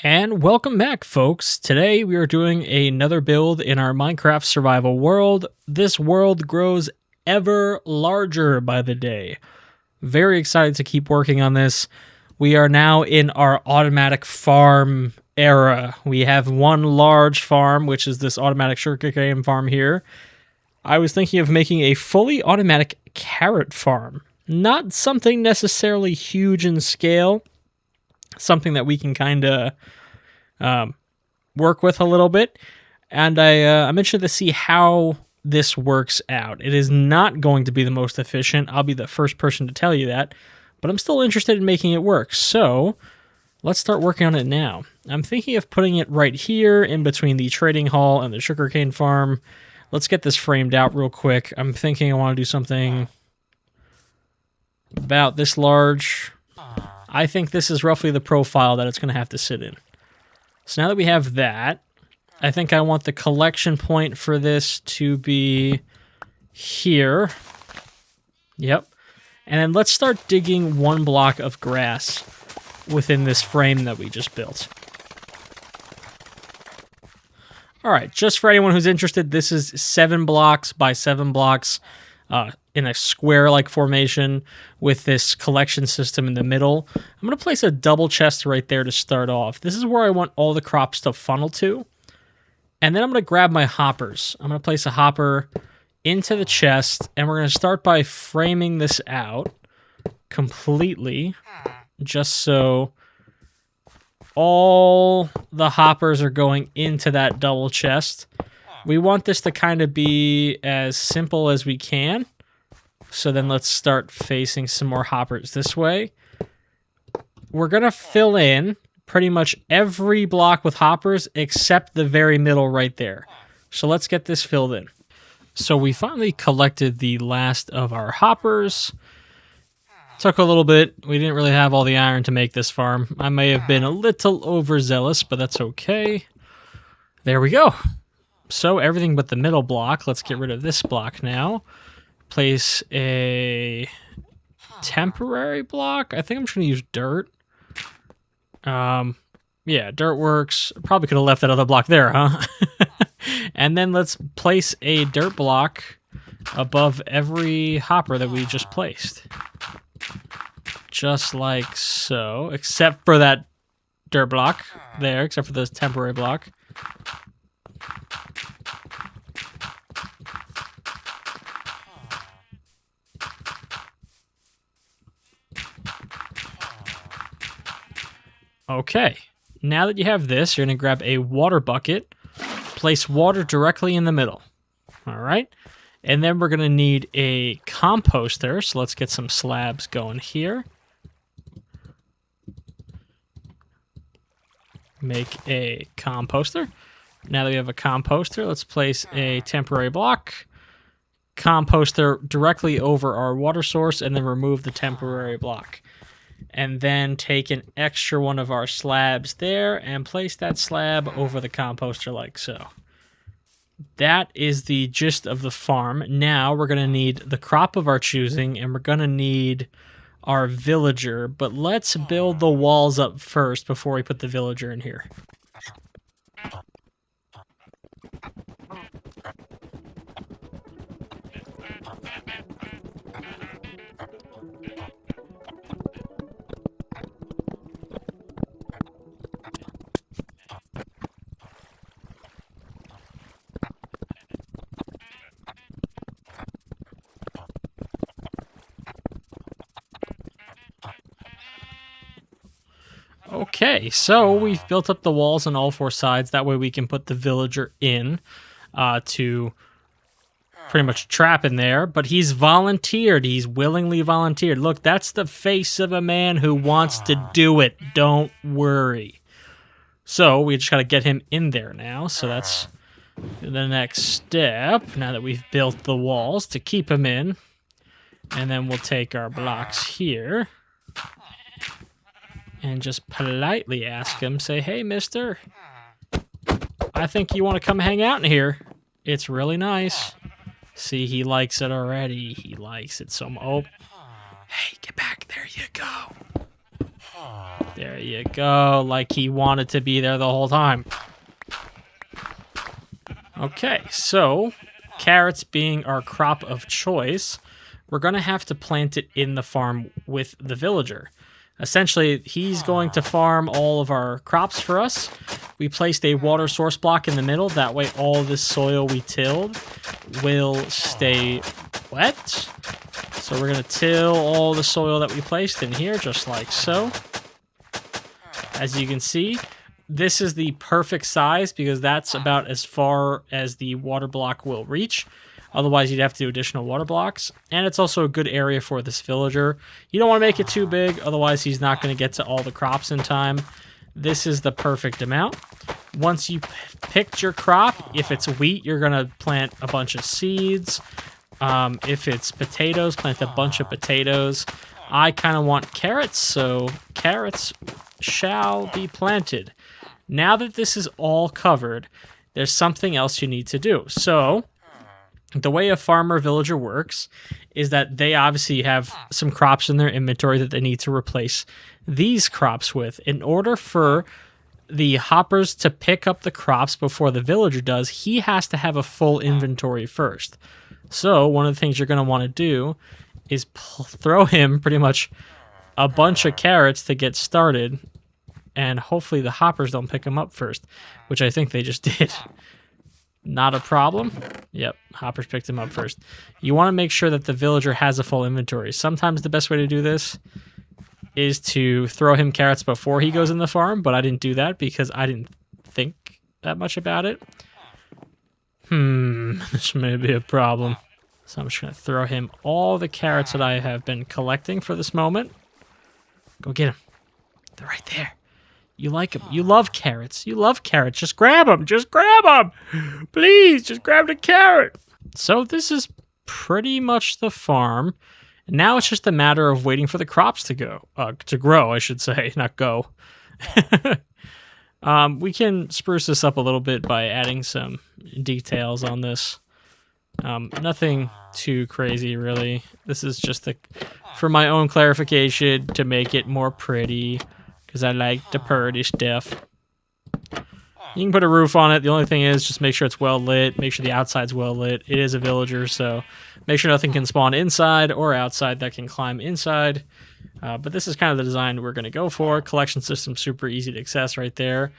And welcome back, folks. Today we are doing another build in our Minecraft survival world. This world grows ever larger by the day. Very excited to keep working on this. We are now in our automatic farm era. We have one large farm, which is this automatic sugarcane farm here. I was thinking of making a fully automatic carrot farm. Not something necessarily huge in scale. Something that we can kind of work with a little bit. And I'm interested to see how this works out. It is not going to be the most efficient. I'll be the first person to tell you that. But I'm still interested in making it work. So let's start working on it now. I'm thinking of putting it right here in between the trading hall and the sugarcane farm. Let's get this framed out real quick. I'm thinking I want to do something about this large. I think this is roughly the profile that it's going to have to sit in. So now that we have that, I think I want the collection point for this to be here. Yep. And then let's start digging one block of grass within this frame that we just built. All right, just for anyone who's interested, this is 7 blocks by 7 blocks in a square-like formation with this collection system in the middle. I'm going to place a double chest right there to start off. This is where I want all the crops to funnel to. And then I'm going to grab my hoppers. I'm going to place a hopper into the chest, and we're going to start by framing this out completely, just so all the hoppers are going into that double chest. We want this to kind of be as simple as we can. So then let's start facing some more hoppers this way. We're going to fill in pretty much every block with hoppers except the very middle right there. So let's get this filled in. So we finally collected the last of our hoppers. Took a little bit. We didn't really have all the iron to make this farm. I may have been a little overzealous, but that's okay. There we go. So everything but the middle block. Let's get rid of this block now. Place a temporary block. I think I'm just going to use dirt. Yeah, dirt works. Probably could have left that other block there, huh? And then let's place a dirt block above every hopper that we just placed. Just like so, except for that dirt block there, except for this temporary block. Okay, now that you have this, you're going to grab a water bucket, place water directly in the middle. All right, and then we're going to need a composter, so let's get some slabs going here. Make a composter. Now that we have a composter, let's place a temporary block. Composter directly over our water source, and then remove the temporary block. And then take an extra one of our slabs there and place that slab over the composter like so. That is the gist of the farm. Now we're going to need the crop of our choosing, and we're going to need our villager. But let's build the walls up first before we put the villager in here. Okay, so we've built up the walls on all 4 sides. That way we can put the villager in to pretty much trap in there. But he's volunteered. He's willingly volunteered. Look, that's the face of a man who wants to do it. Don't worry. So we just got to get him in there now. So that's the next step, now that we've built the walls, to keep him in. And then we'll take our blocks here and just politely ask him, say, hey, mister, I think you want to come hang out in here. It's really nice. See, he likes it already. He likes it so much. Oh, hey, get back. There you go. There you go, like he wanted to be there the whole time. Okay, so carrots being our crop of choice, we're going to have to plant it in the farm with the villager. Essentially, he's going to farm all of our crops for us. We placed a water source block in the middle. That way, all this soil we tilled will stay wet. So we're going to till all the soil that we placed in here, just like so. As you can see, this is the perfect size because that's about as far as the water block will reach. Otherwise, you'd have to do additional water blocks. And it's also a good area for this villager. You don't want to make it too big, otherwise he's not going to get to all the crops in time. This is the perfect amount. Once you picked your crop, if it's wheat, you're going to plant a bunch of seeds. If it's potatoes, plant a bunch of potatoes. I kind of want carrots, so carrots shall be planted. Now that this is all covered, there's something else you need to do. So the way a farmer villager works is that they obviously have some crops in their inventory that they need to replace these crops with. In order for the hoppers to pick up the crops before the villager does, he has to have a full inventory first. So one of the things you're going to want to do is throw him pretty much a bunch of carrots to get started, and hopefully the hoppers don't pick them up first, which I think they just did. Not a problem. Yep, hoppers picked him up first. You want to make sure that the villager has a full inventory. Sometimes the best way to do this is to throw him carrots before he goes in the farm, but I didn't do that because I didn't think that much about it. This may be a problem. So I'm just going to throw him all the carrots that I have been collecting for this moment. Go get them. They're right there. You like them. You love carrots. You love carrots. Just grab them. Just grab them. Please, just grab the carrot. So this is pretty much the farm. And now it's just a matter of waiting for the crops to grow, I should say, not go. We can spruce this up a little bit by adding some details on this. Nothing too crazy, really. This is just for my own clarification to make it more pretty, because I like the pretty stuff. You can put a roof on it. The only thing is just make sure it's well lit. Make sure the outside's well lit. It is a villager, so make sure nothing can spawn inside or outside that can climb inside. But this is kind of the design we're going to go for. Collection system, super easy to access right there.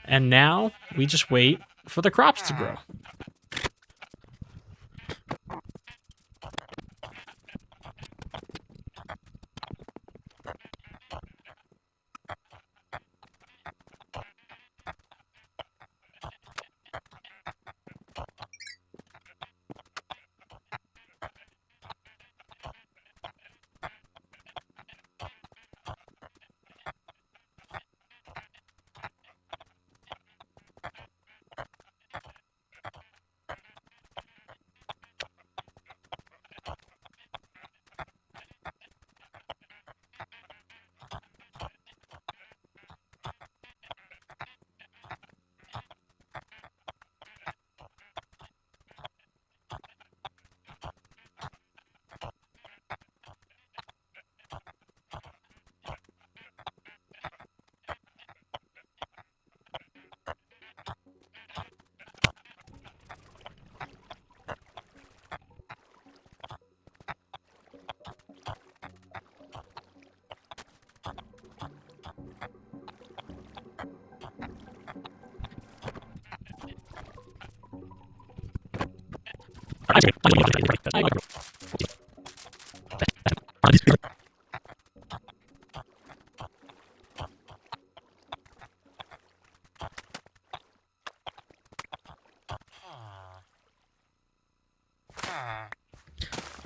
And now we just wait for the crops to grow.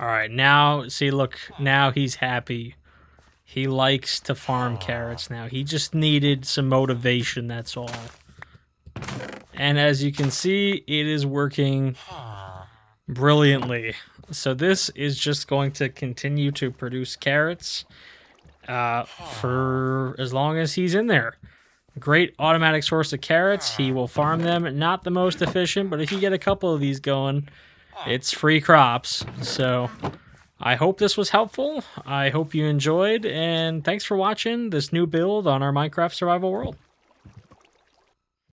All right, now, see, look, now he's happy. He likes to farm carrots now. He just needed some motivation, that's all. And as you can see, it is working brilliantly. So this is just going to continue to produce carrots for as long as he's in there. Great automatic source of carrots. He will farm them. Not the most efficient, but if you get a couple of these going, it's free crops. So I hope this was helpful. I hope you enjoyed, and thanks for watching this new build on our Minecraft survival world.